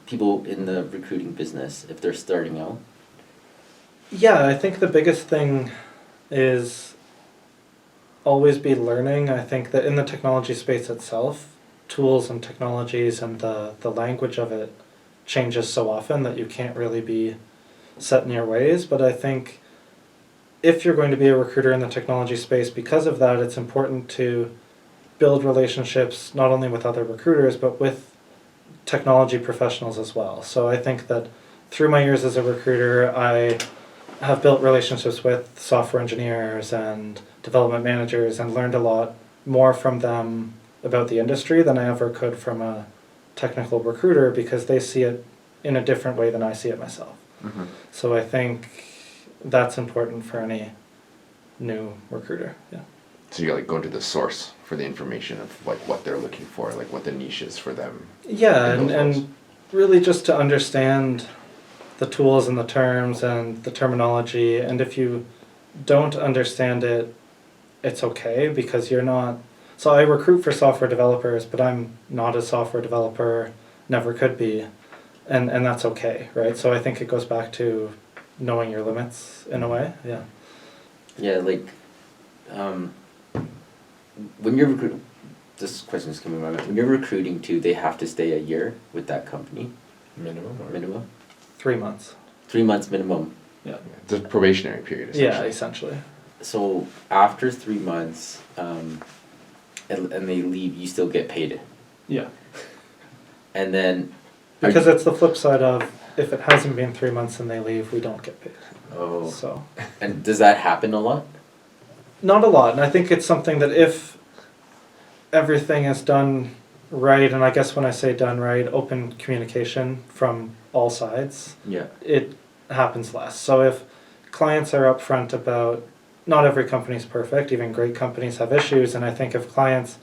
people in the recruiting business if they're starting out? Yeah, I think the biggest thing is always be learning. I think that in the technology space itself, tools and technologies and the language of it changes so often that you can't really be set in your ways. But I think if you're going to be a recruiter in the technology space, because of that, it's important to build relationships not only with other recruiters, but with technology professionals as well. So I think that through my years as a recruiter, I have built relationships with software engineers and development managers and learned a lot more from them about the industry than I ever could from a technical recruiter, because they see it in a different way than I see it myself. Mm-hmm. So I think that's important for any new recruiter. Yeah. So you like go to the source for the information of like what they're looking for, like what the niche is for them. Yeah, in those roles. and really just to understand the tools and the terms and the terminology. And if you don't understand it, it's okay, because you're not. So I recruit for software developers, but I'm not a software developer, never could be, and that's okay, right? So I think it goes back to knowing your limits in a way. Yeah. Yeah, like, when you're this question is coming to my mind. When you're recruiting too, they have to stay a year with that company. Minimum. Or? Minimum. 3 months. 3 months minimum. Yeah. It's a probationary period. Yeah, essentially. So after 3 months, and they leave, you still get paid. Yeah. And then. Because it's the flip side of, if it hasn't been 3 months and they leave, we don't get paid. Oh. So. And does that happen a lot? Not a lot, and I think it's something that if everything is done right, and I guess when I say done right, open communication from all sides, Yeah. it happens less. So if clients are upfront about, not every company's perfect, even great companies have issues, and I think if clients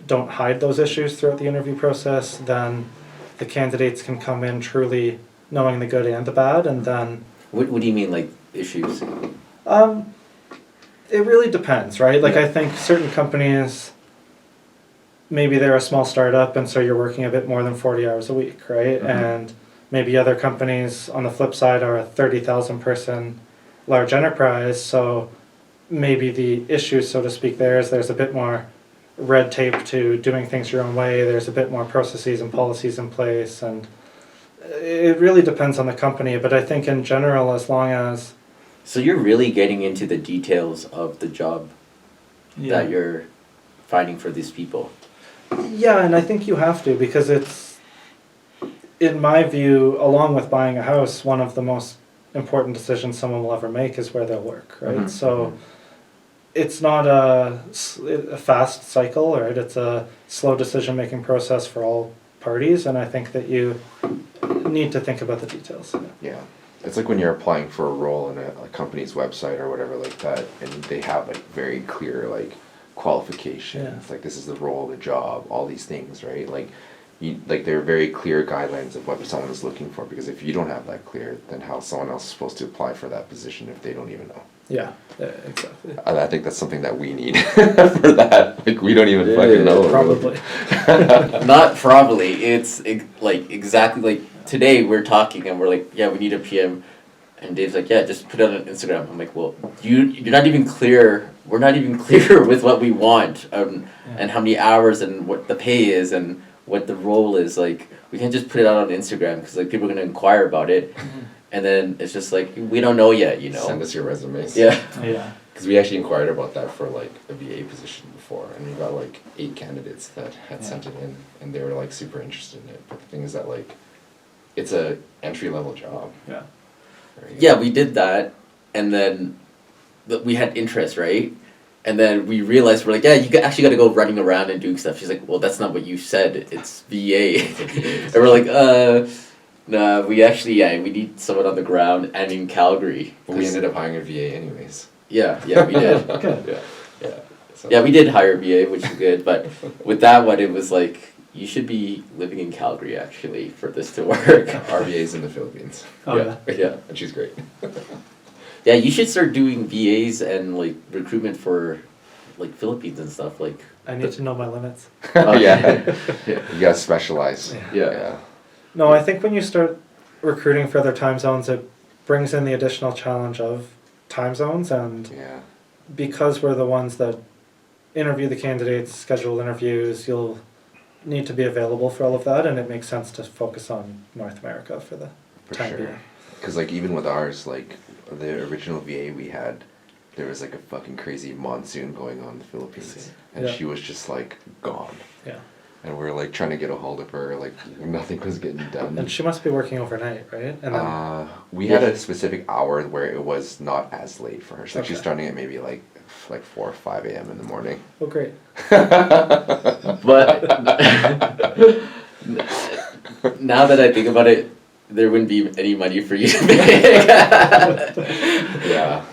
don't hide those issues throughout the interview process, then the candidates can come in truly knowing the good and the bad, and then... What do you mean, like, issues? It really depends, right? Like, Yeah. I think certain companies, maybe they're a small startup, and so you're working a bit more than 40 hours a week, right? Mhm. And maybe other companies, on the flip side, are a 30,000 person large enterprise, so maybe the issue, so to speak, there's a bit more red tape to doing things your own way, there's a bit more processes and policies in place, and it really depends on the company, but I think in general, as long as... So you're really getting into the details of the job that you're finding for these people. Yeah, and I think you have to, because it's, in my view, along with buying a house, one of the most important decisions someone will ever make is where they'll work, right? Mhm. So it's not a fast cycle, right? It's a slow decision-making process for all parties, and I think that you need to think about the details. Yeah. It's like when you're applying for a role in a company's website or whatever like that, and they have like very clear like qualifications, Yeah. like this is the role, the job, all these things, right? Like, there are very clear guidelines of what someone is looking for, because if you don't have that clear, then how is someone else supposed to apply for that position if they don't even know? Yeah, exactly. And I think that's something that we need for that. Like, we don't even fucking know. Probably. Not probably. It's like exactly like today we're talking and we're like, yeah, we need a PM, and Dave's like, yeah, just put it on Instagram. I'm like, well, you're not even clear. We're not even clear with what we want, and how many hours and what the pay is and what the role is. Like, we can't just put it out on Instagram because like people are gonna inquire about it, and then it's just like we don't know yet, you know. Send us your resumes. Yeah. Yeah. Because we actually inquired about that for like a VA position before, and we got like 8 candidates that had sent it in, and they were like super interested in it. But the thing is that like, it's a entry level job. Yeah. Right? Yeah, we did that, and then we had interest, right? And then we realized, we're like, yeah, you actually got to go running around and doing stuff. She's like, well, that's not what you said. It's VA. And we're like, nah, we actually, we need someone on the ground and in Calgary. But we ended up hiring a VA anyways. Yeah, we did. Good. Yeah. So. Yeah, we did hire VA, which is good. But with that one, it was like, you should be living in Calgary, actually, for this to work. Our VA's in the Philippines. Oh, yeah. Yeah. And she's great. Yeah, you should start doing VAs and like recruitment for like Philippines and stuff. Like, I need to know my limits. Yeah. You gotta specialize. Yeah. No, I think when you start recruiting for other time zones, it brings in the additional challenge of time zones, and Yeah. because we're the ones that interview the candidates, schedule interviews, you'll need to be available for all of that, and it makes sense to focus on North America for the For time sure. being. Because like even with ours, like the original VA we had, there was like a fucking crazy monsoon going on in the Philippines, and Yeah. she was just like gone. Yeah. And we were like trying to get a hold of her, like nothing was getting done. And she must be working overnight, right? And then We had a specific hour where it was not as late for her. So she's Okay. starting at maybe like 4 or 5 a.m. in the morning. oh great. But now that I think about it, there wouldn't be any money for you to make. Yeah.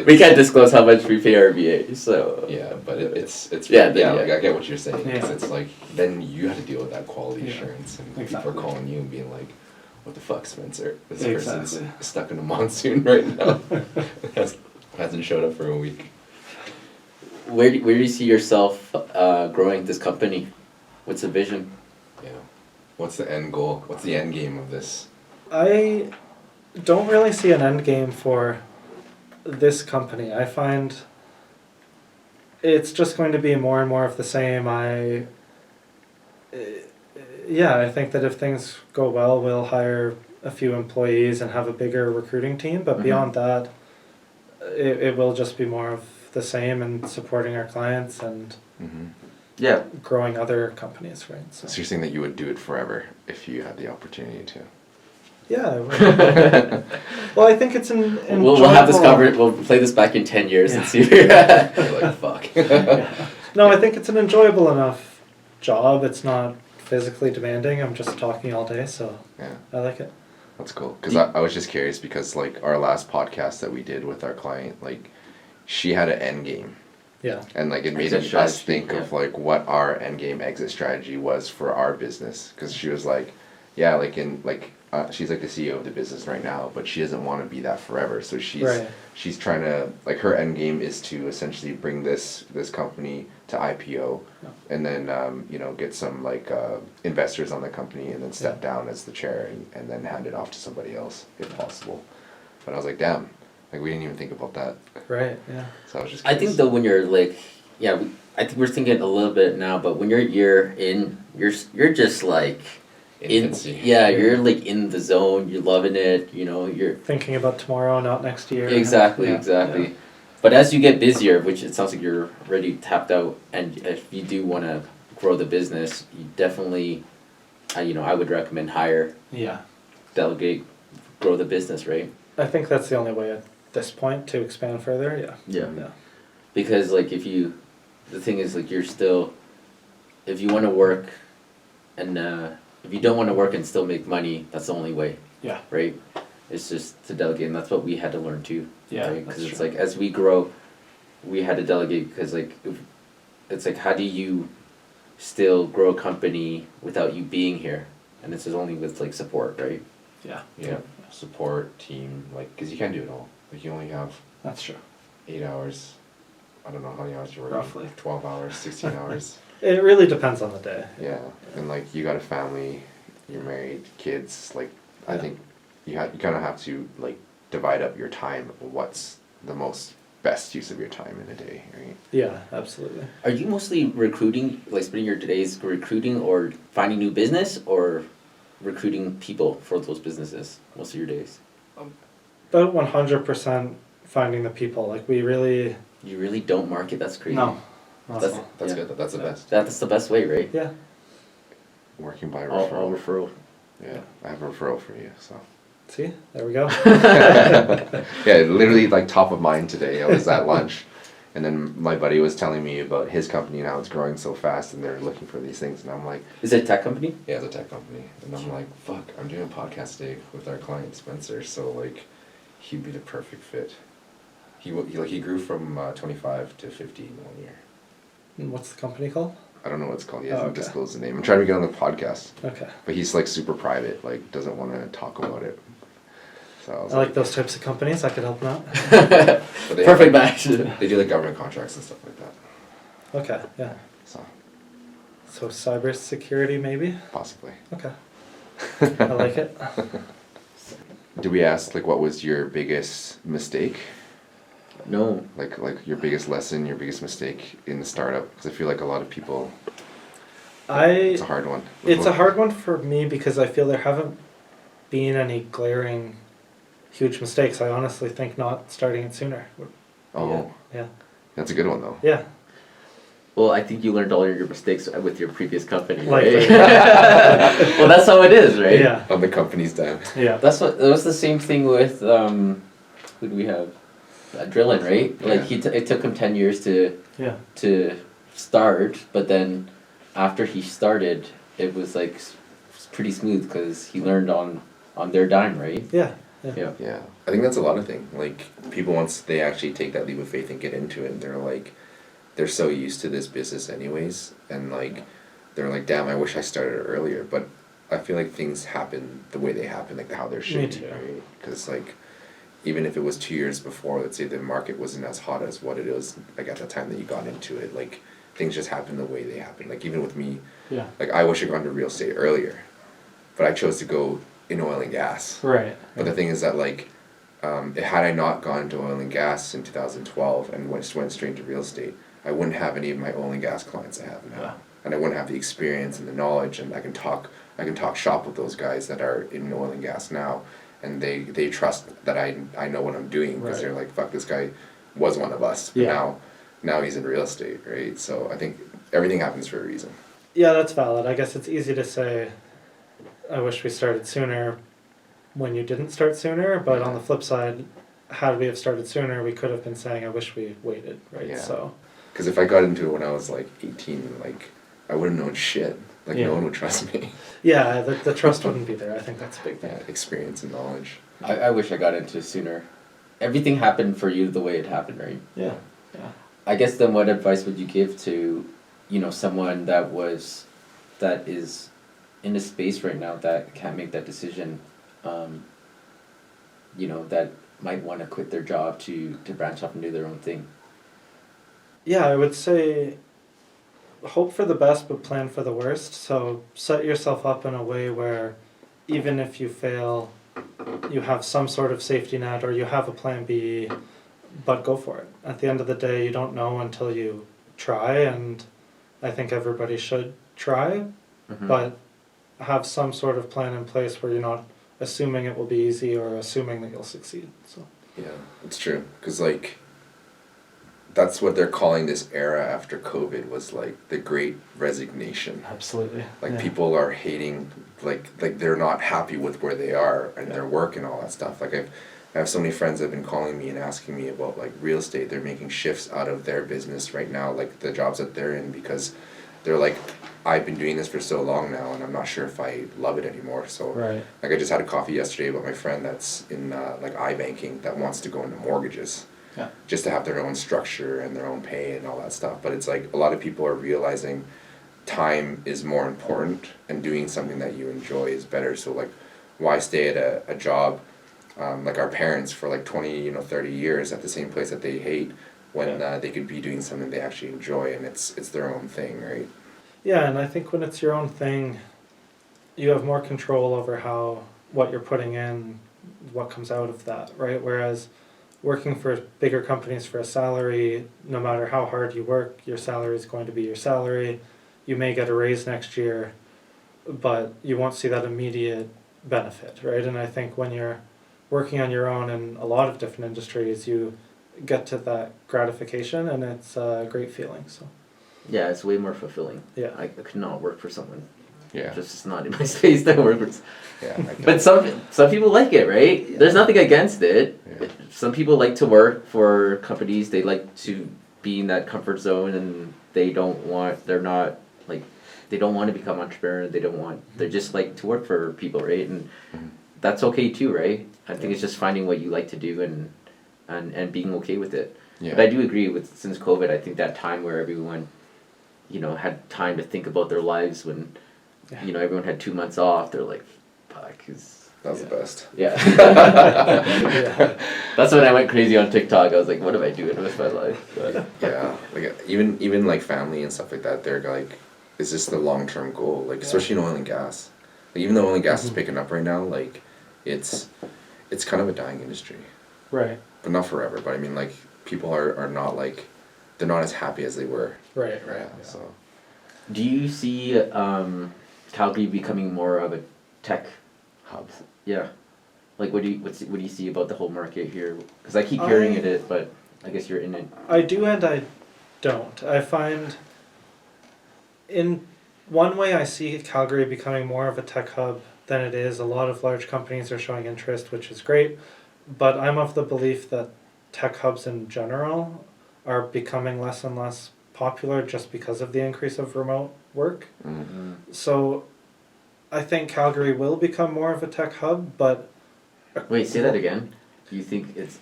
We can't disclose how much we pay our VA, so. Yeah, but it's Yeah, yeah. yeah. Like, I get what you're saying. 'Cause Yeah. it's like then you have to deal with that quality Yeah. assurance, and people Exactly. are calling you and being like, "What the fuck, Spencer? This Exactly. person's stuck in a monsoon right now. Hasn't showed up for a week." Where do you see yourself growing this company? What's the vision? Yeah. What's the end goal? What's the end game of this? I don't really see an end game for this company. I find it's just going to be more and more of the same. I think that if things go well, we'll hire a few employees and have a bigger recruiting team. But Mhm. beyond that, it will just be more of the same and supporting our clients and Mm-hmm. Yeah. growing other companies, right? So you're saying that you would do it forever if you had the opportunity to? Yeah. I would. Well, I think it's an We'll have this enjoyable- covered. We'll play this back in 10 years and Yeah. see. Where You're like, fuck. No, I think it's an enjoyable enough job. It's not physically demanding. I'm just talking all day, so Yeah. I like it. That's cool. Because I was just curious because, like, our last podcast that we did with our client, like, she had an end game. Yeah. And, like, it made Exit us strategy, think of, like, what our end game exit strategy was for our business. Because she was like, yeah, like, she's, like, the CEO of the business right now, but she doesn't want to be that forever. So she's trying to, like, her end game is to essentially bring this company to IPO. Yeah. And then, get some, like, investors on the company and then step down as the chair and then hand it off to somebody else, if possible. But I was like, damn, like, we didn't even think about that. Right. Yeah. So I was just I think though when you're like, I think we're thinking a little bit now, but when you're a year in, you're just like infancy. you're like in the zone. You're loving it. You know, you're Thinking about tomorrow, not next year. exactly. Yeah. But as you get busier, which it sounds like you're already tapped out, and if you do want to grow the business, you definitely, I would recommend hire, Yeah. delegate, grow the business, right? I think that's the only way at this point to expand further. Yeah. Yeah. Because like the thing is like you're still, if you want to work, and if you don't want to work and still make money, that's the only way. Yeah. Right. It's just to delegate, and that's what we had to learn too. Yeah, Because that's it's true. like as we grow, we had to delegate because it's like how do you still grow a company without you being here, and it's just only with like support, right? Yeah. Yeah. Support, team, like, because you can't do it all. Like, you only have That's true. 8 hours. I don't know how many hours you're working. Roughly. 12 hours, 16 hours. It really depends on the day. Yeah. And, like, you got a family, you're married, kids. Like, I Yeah. think you kind of have to, like, divide up your time. What's the most best use of your time in a day, right? Yeah, absolutely. Are you mostly recruiting, like spending your days recruiting or finding new business, or recruiting people for those businesses most of your days? About 100% finding the people. Like we really. You really don't market. That's crazy. No. That's That's Yeah. good. That's the Yeah. best. That's the best way, right? Yeah. Working by All referral. referral. Yeah. I have a referral for you, so. See, there we go. Yeah, literally like top of mind today. I was at lunch, and then my buddy was telling me about his company and how it's growing so fast, and they're looking for these things, and I'm like, Is it a tech company? yeah, it's a tech company, and I'm like, fuck, I'm doing a podcast today with our client Spencer, so like, he'd be the perfect fit. He grew from 25 to 50 in 1 year. And what's the company called? I don't know what it's called. He Oh, hasn't okay. disclosed the name. I'm trying to get on the podcast, Okay. but he's like super private, like doesn't want to talk about it. So I was I like those types of companies. I could help them out. but they Perfect have, like, match. They do like government contracts and stuff like that. Okay. Yeah. So So cybersecurity maybe. possibly. Okay. I like it. Did we ask like what was your biggest mistake? No. Like your biggest lesson, your biggest mistake in the startup? Because I feel like a lot of people, it's a hard one. It's a hard one for me because I feel there haven't been any glaring, huge mistakes. I honestly think not starting it sooner. Oh, Yeah. that's a good one though. Yeah. Well, I think you learned all your mistakes with your previous company, Likely. right? Well, that's how it is, right? Yeah. On the company's dime. Yeah. That was the same thing with who do we have? Drillin, right? Like it took him 10 years to start, but then after he started, it was like pretty smooth because he learned on their dime, right? Yeah. Yeah, I think that's a lot of things. Like people, once they actually take that leap of faith and get into it, they're so used to this business anyways, and like they're like, damn, I wish I started earlier. But I feel like things happen the way they happen, like how they're should be, right? Because like even if it was 2 years before, let's say the market wasn't as hot as what it is like at the time that you got into it, like things just happen the way they happen. Like even with me, like I wish I'd gone to real estate earlier, but I chose to go in oil and gas. Right. But the thing is that like, had I not gone to oil and gas in 2012 and went straight to real estate, I wouldn't have any of my oil and gas clients I have now. Yeah. And I wouldn't have the experience and the knowledge, and I can talk shop with those guys that are in oil and gas now, and they trust that I know what I'm doing, because they're like, fuck, this guy was one of us, but now he's in real estate, right? So I think everything happens for a reason. Yeah, that's valid. I guess it's easy to say, I wish we started sooner when you didn't start sooner, but on the flip side, had we have started sooner, we could have been saying, I wish we waited, right? Yeah. So. Because if I got into it when I was like 18, like I wouldn't have known shit. Like no one would trust me. Yeah, the trust wouldn't be there. I think that's a big thing. Yeah, experience and knowledge. I wish I got into it sooner. Everything happened for you the way it happened, right? Yeah. I guess then what advice would you give to, someone that is in a space right now that can't make that decision, that might want to quit their job to branch off and do their own thing? Yeah, I would say hope for the best but plan for the worst. So set yourself up in a way where even if you fail, you have some sort of safety net or you have a plan B, but go for it. At the end of the day, you don't know until you try, and I think everybody should try, but have some sort of plan in place where you're not assuming it will be easy or assuming that you'll succeed. So yeah, it's true, because like that's what they're calling this era after COVID, was like the Great Resignation. absolutely, like people are hating, like they're not happy with where they are and their work and all that stuff. Like I have so many friends that have been calling me and asking me about like real estate. They're making shifts out of their business right now, like the jobs that they're in, because they're like, I've been doing this for so long now and I'm not sure if I love it anymore. So like I just had a coffee yesterday about my friend that's in like iBanking that wants to go into mortgages. Just to have their own structure and their own pay and all that stuff. But it's like a lot of people are realizing time is more important and doing something that you enjoy is better. So like why stay at a job like our parents for like 20, 30 years at the same place that they hate when they could be doing something they actually enjoy, and it's their own thing, right? Yeah, and I think when it's your own thing, you have more control over what you're putting in, what comes out of that, right? Whereas working for bigger companies for a salary, no matter how hard you work, your salary is going to be your salary. You may get a raise next year, but you won't see that immediate benefit, right? And I think when you're working on your own in a lot of different industries, you get to that gratification, and it's a great feeling. So yeah, it's way more fulfilling. Yeah, I could not work for someone. Yeah, just not in my space to work with. Yeah, but some people like it, right? Yeah. There's nothing against it. Yeah. Some people like to work for companies. They like to be in that comfort zone, and they don't want to become entrepreneur. They just like to work for people, right? And that's okay too, right? I think it's just finding what you like to do and being okay with it. Yeah. But I do agree with, since COVID, I think that time where everyone, had time to think about their lives when, everyone had 2 months off, they're like, fuck, that was the best. Yeah. That's when I went crazy on TikTok. I was like, what am I doing with my life? But yeah, like even like family and stuff like that, they're like, is this the long-term goal? Like especially in oil and gas, Like, even though oil and gas is picking up right now, like it's kind of a dying industry, Right. but not forever. But I mean, like people are not like they're not as happy as they were. Right. Yeah, Right. so Do you see Calgary becoming more of a tech hub? Yeah. Like, what do you see about the whole market here? Because I keep hearing it, but I guess you're in it. I do and I don't. I find in one way I see Calgary becoming more of a tech hub than it is. A lot of large companies are showing interest, which is great, but I'm of the belief that tech hubs in general are becoming less and less popular just because of the increase of remote work. mm-hmm. So I think Calgary will become more of a tech hub, but Wait, say that again. Do you think it's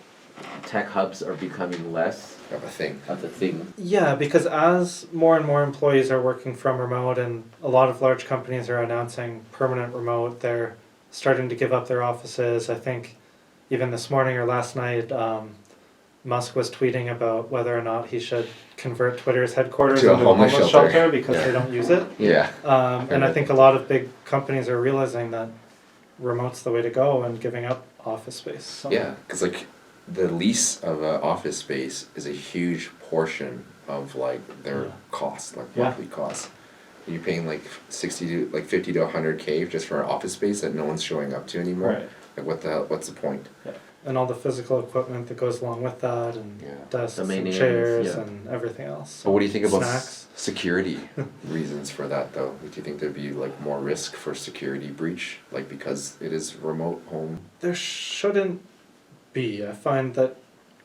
tech hubs are becoming less Have a thing. of the thing? yeah, because as more and more employees are working from remote and a lot of large companies are announcing permanent remote, they're starting to give up their offices. I think even this morning or last night, Musk was tweeting about whether or not he should convert Twitter's headquarters To a into homeless shelter. because Yeah. they don't use it. Yeah. And I think a lot of big companies are realizing that remote's the way to go and giving up office space. So. Yeah, because like the lease of an office space is a huge portion of like their Yeah. costs, like Yeah. monthly costs. You're paying like 60 to like 50 to 100K just for an office space that no one's showing up to anymore. Right. Like what the hell, what's the point? Yeah. And all the physical equipment that goes along with that, and Yeah. desks The and maintenance, chairs yeah. and everything else. But what do you think about Snacks. security reasons for that though? Do you think there'd be like more risk for security breach, like because it is remote home? There shouldn't be. I find that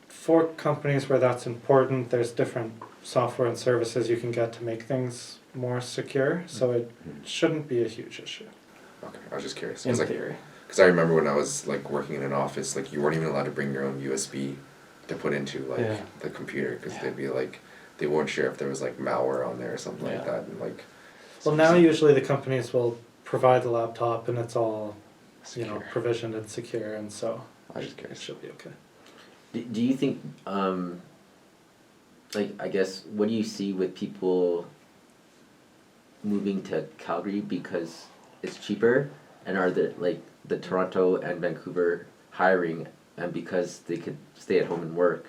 for companies where that's important, there's different software and services you can get to make things more secure, so it shouldn't be a huge issue, Okay, I was just curious. in Like, theory. because I remember when I was like working in an office, like you weren't even allowed to bring your own USB to put into like Yeah. the computer because they'd be like they weren't sure if there was like malware on there or something like Yeah. that, and like. Well, now usually the companies will provide the laptop and it's all, Secure. provisioned and secure, and so I was just it curious. should be okay. Do you think, like, I guess, what do you see with people moving to Calgary because it's cheaper, and are the Toronto and Vancouver hiring, and because they could stay at home and work?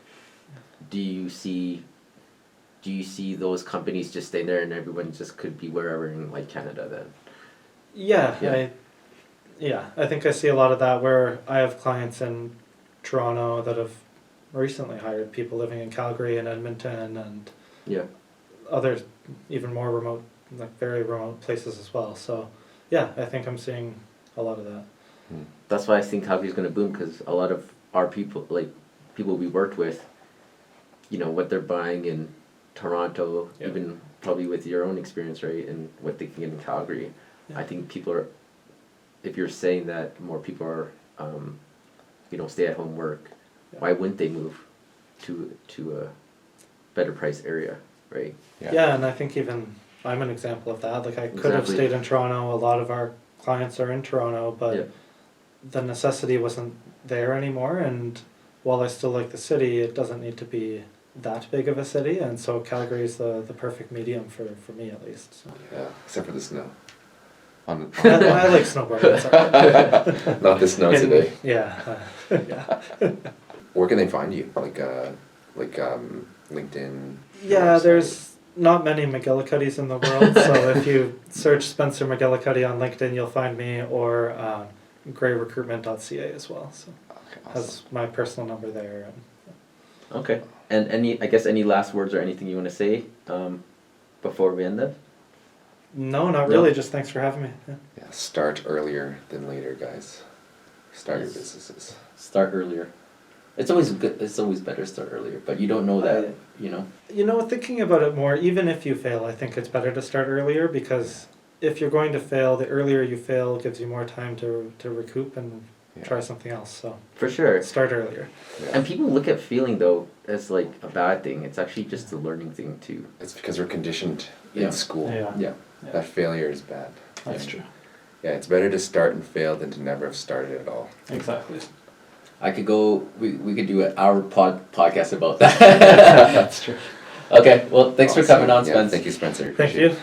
Do you see those companies just stay there and everyone just could be wherever in like Canada then? Yeah, I think I see a lot of that where I have clients in Toronto that have recently hired people living in Calgary and Edmonton and Yeah. other even more remote, like very remote places as well. So yeah, I think I'm seeing a lot of that. That's why I think Calgary's going to boom, because a lot of our people, like people we worked with, what they're buying in Toronto, Yeah. even probably with your own experience, right, and what they can get in Calgary. Yeah. I think people are, if you're saying that more people are, stay at home work, Yeah. why wouldn't they move to a better price area, right? Yeah, and I think even I'm an example of that. Like I could have Exactly. stayed in Toronto. A lot of our clients are in Toronto, but Yeah. the necessity wasn't there anymore. And while I still like the city, it doesn't need to be that big of a city. And so Calgary is the perfect medium for me at least. So. Yeah, except for the snow. On, I like snowboarding. Sorry. not the snow And- today. Yeah, yeah. Where can they find you? Like LinkedIn. Yeah, website? there's not many McGillicuddys in the world, so if you search Spencer McGillicuddy on LinkedIn, you'll find me, or greyrecruitment.ca as well. So Okay, awesome. has my personal number there. Okay. And any last words or anything you want to say before we end it? No, not No. really. Just thanks for having me. Yeah. Yeah, start earlier than later, guys. Start your Yes. businesses. Start earlier. It's always good. It's always better to start earlier, but you don't know that, Thinking about it more, even if you fail, I think it's better to start earlier, because if you're going to fail, the earlier you fail gives you more time to recoup and try something else. So For sure. start earlier. Yeah. And people look at failing though as like a bad thing. It's actually just a learning thing too. It's because we're conditioned Yeah. in school. Yeah. That failure is bad. That's true. Yeah, it's better to start and fail than to never have started at all. Exactly. I could go. We could do an hour podcast about that. That's true. Okay. Well, thanks for Awesome. coming on, Yeah, Spence. thank you, Spencer. Thank Appreciate it. you.